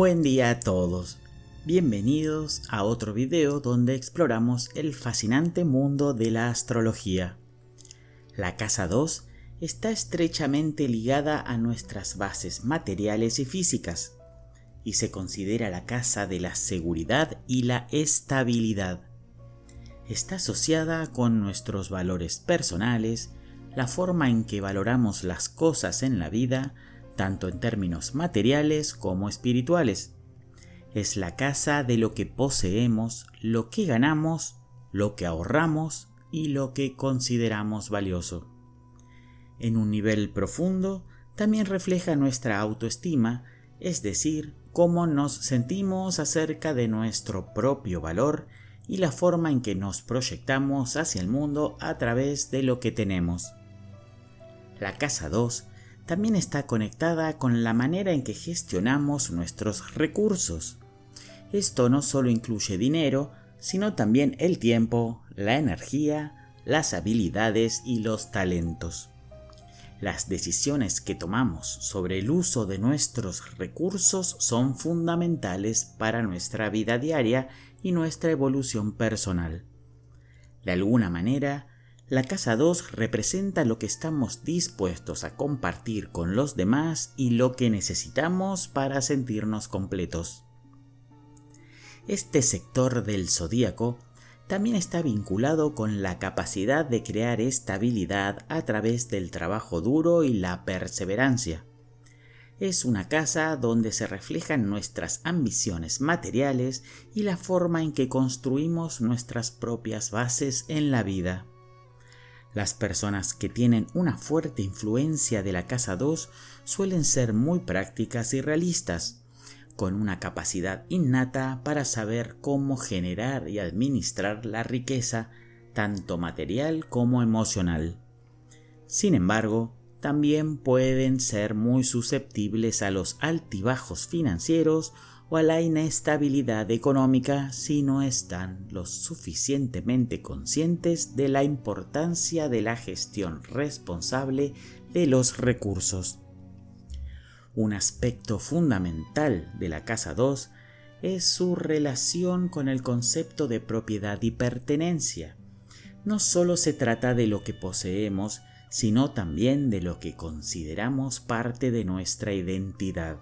Buen día a todos. Bienvenidos a otro video donde exploramos el fascinante mundo de la astrología. La casa 2 está estrechamente ligada a nuestras bases materiales y físicas y se considera la casa de la seguridad y la estabilidad. Está asociada con nuestros valores personales, la forma en que valoramos las cosas en la vida, tanto en términos materiales como espirituales. Es la casa de lo que poseemos, lo que ganamos, lo que ahorramos y lo que consideramos valioso. En un nivel profundo, también refleja nuestra autoestima, es decir, cómo nos sentimos acerca de nuestro propio valor y la forma en que nos proyectamos hacia el mundo a través de lo que tenemos. La casa 2 también está conectada con la manera en que gestionamos nuestros recursos. Esto no solo incluye dinero, sino también el tiempo, la energía, las habilidades y los talentos. Las decisiones que tomamos sobre el uso de nuestros recursos son fundamentales para nuestra vida diaria y nuestra evolución personal. De alguna manera, la casa 2 representa lo que estamos dispuestos a compartir con los demás y lo que necesitamos para sentirnos completos. Este sector del zodíaco también está vinculado con la capacidad de crear estabilidad a través del trabajo duro y la perseverancia. Es una casa donde se reflejan nuestras ambiciones materiales y la forma en que construimos nuestras propias bases en la vida. Las personas que tienen una fuerte influencia de la casa 2 suelen ser muy prácticas y realistas, con una capacidad innata para saber cómo generar y administrar la riqueza, tanto material como emocional. Sin embargo, también pueden ser muy susceptibles a los altibajos financieros o a la inestabilidad económica si no están lo suficientemente conscientes de la importancia de la gestión responsable de los recursos. Un aspecto fundamental de la casa 2 es su relación con el concepto de propiedad y pertenencia. No solo se trata de lo que poseemos, sino también de lo que consideramos parte de nuestra identidad.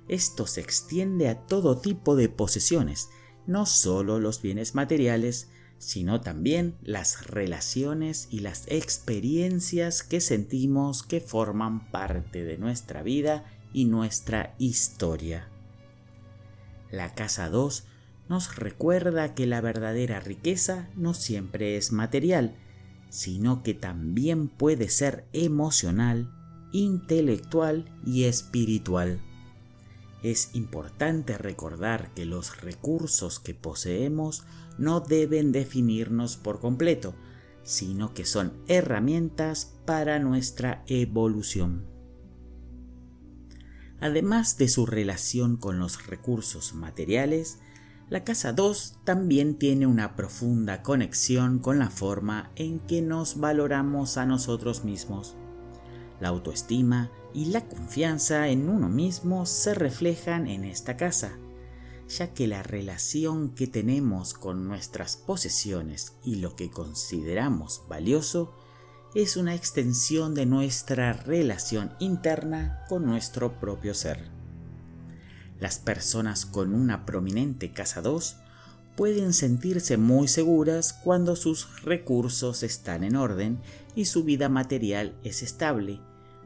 Esto se extiende a todo tipo de posesiones, no solo los bienes materiales, sino también las relaciones y las experiencias que sentimos que forman parte de nuestra vida y nuestra historia. La casa 2 nos recuerda que la verdadera riqueza no siempre es material, sino que también puede ser emocional, intelectual y espiritual. Es importante recordar que los recursos que poseemos no deben definirnos por completo, sino que son herramientas para nuestra evolución. Además de su relación con los recursos materiales, la casa 2 también tiene una profunda conexión con la forma en que nos valoramos a nosotros mismos. La autoestima y la confianza en uno mismo se reflejan en esta casa, ya que la relación que tenemos con nuestras posesiones y lo que consideramos valioso es una extensión de nuestra relación interna con nuestro propio ser. Las personas con una prominente casa 2 pueden sentirse muy seguras cuando sus recursos están en orden y su vida material es estable,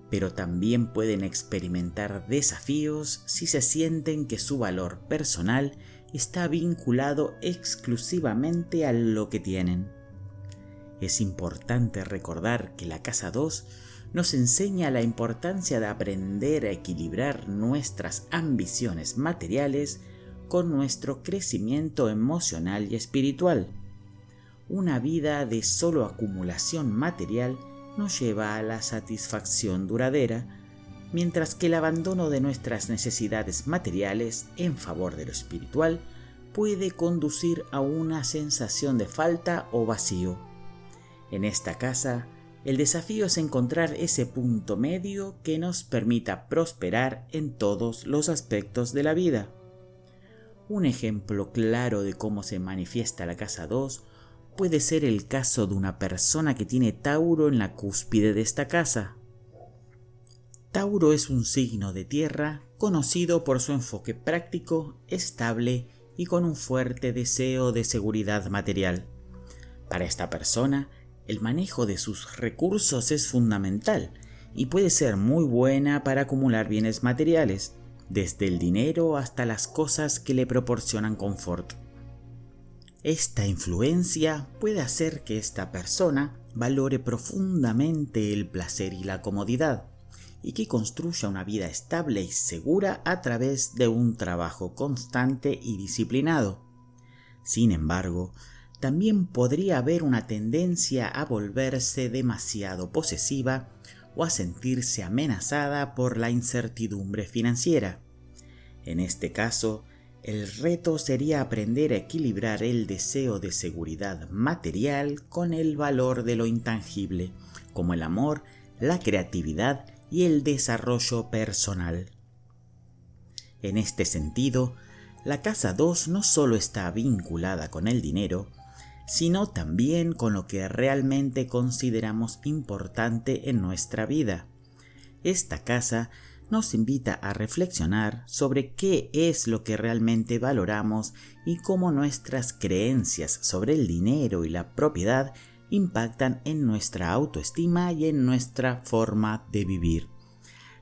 pero también pueden experimentar desafíos si se sienten que su valor personal está vinculado exclusivamente a lo que tienen. Es importante recordar que la casa 2 nos enseña la importancia de aprender a equilibrar nuestras ambiciones materiales con nuestro crecimiento emocional y espiritual. Una vida de solo acumulación material nos lleva a la satisfacción duradera, mientras que el abandono de nuestras necesidades materiales en favor de lo espiritual puede conducir a una sensación de falta o vacío. En esta casa, El desafío es encontrar ese punto medio que nos permita prosperar en todos los aspectos de la vida. Un ejemplo claro de cómo se manifiesta la casa 2 puede ser el caso de una persona que tiene Tauro en la cúspide de esta casa. Tauro es un signo de tierra conocido por su enfoque práctico, estable y con un fuerte deseo de seguridad material. Para esta persona, el manejo de sus recursos es fundamental y puede ser muy buena para acumular bienes materiales, desde el dinero hasta las cosas que le proporcionan confort. Esta influencia puede hacer que esta persona valore profundamente el placer y la comodidad, y que construya una vida estable y segura a través de un trabajo constante y disciplinado. Sin embargo, también podría haber una tendencia a volverse demasiado posesiva o a sentirse amenazada por la incertidumbre financiera. En este caso, el reto sería aprender a equilibrar el deseo de seguridad material con el valor de lo intangible, como el amor, la creatividad y el desarrollo personal. En este sentido, la casa 2 no solo está vinculada con el dinero, sino también con lo que realmente consideramos importante en nuestra vida. Esta casa nos invita a reflexionar sobre qué es lo que realmente valoramos y cómo nuestras creencias sobre el dinero y la propiedad impactan en nuestra autoestima y en nuestra forma de vivir.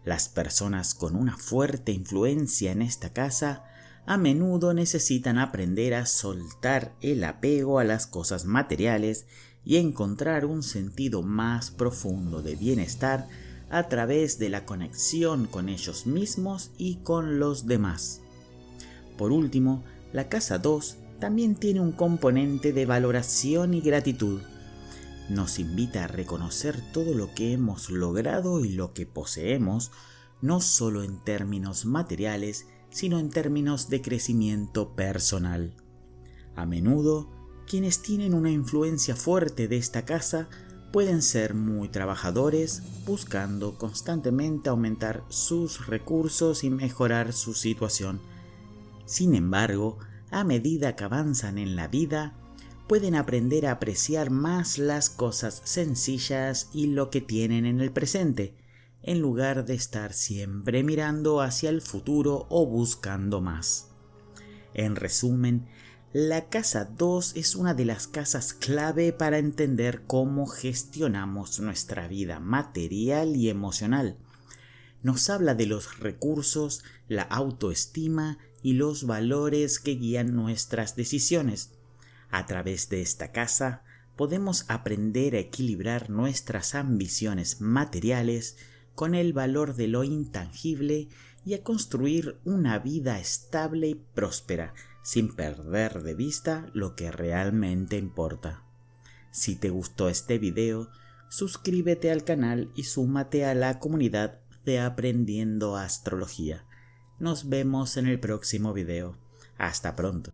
Las personas con una fuerte influencia en esta casa a menudo necesitan aprender a soltar el apego a las cosas materiales y encontrar un sentido más profundo de bienestar a través de la conexión con ellos mismos y con los demás. Por último, la casa 2 también tiene un componente de valoración y gratitud. Nos invita a reconocer todo lo que hemos logrado y lo que poseemos, no solo en términos materiales, sino en términos de crecimiento personal. A menudo, quienes tienen una influencia fuerte de esta casa pueden ser muy trabajadores, buscando constantemente aumentar sus recursos y mejorar su situación. Sin embargo, a medida que avanzan en la vida, pueden aprender a apreciar más las cosas sencillas y lo que tienen en el presente, en lugar de estar siempre mirando hacia el futuro o buscando más. En resumen, la casa 2 es una de las casas clave para entender cómo gestionamos nuestra vida material y emocional. Nos habla de los recursos, la autoestima y los valores que guían nuestras decisiones. A través de esta casa podemos aprender a equilibrar nuestras ambiciones materiales con el valor de lo intangible y a construir una vida estable y próspera, sin perder de vista lo que realmente importa. Si te gustó este video, suscríbete al canal y súmate a la comunidad de Aprendiendo Astrología. Nos vemos en el próximo video. Hasta pronto.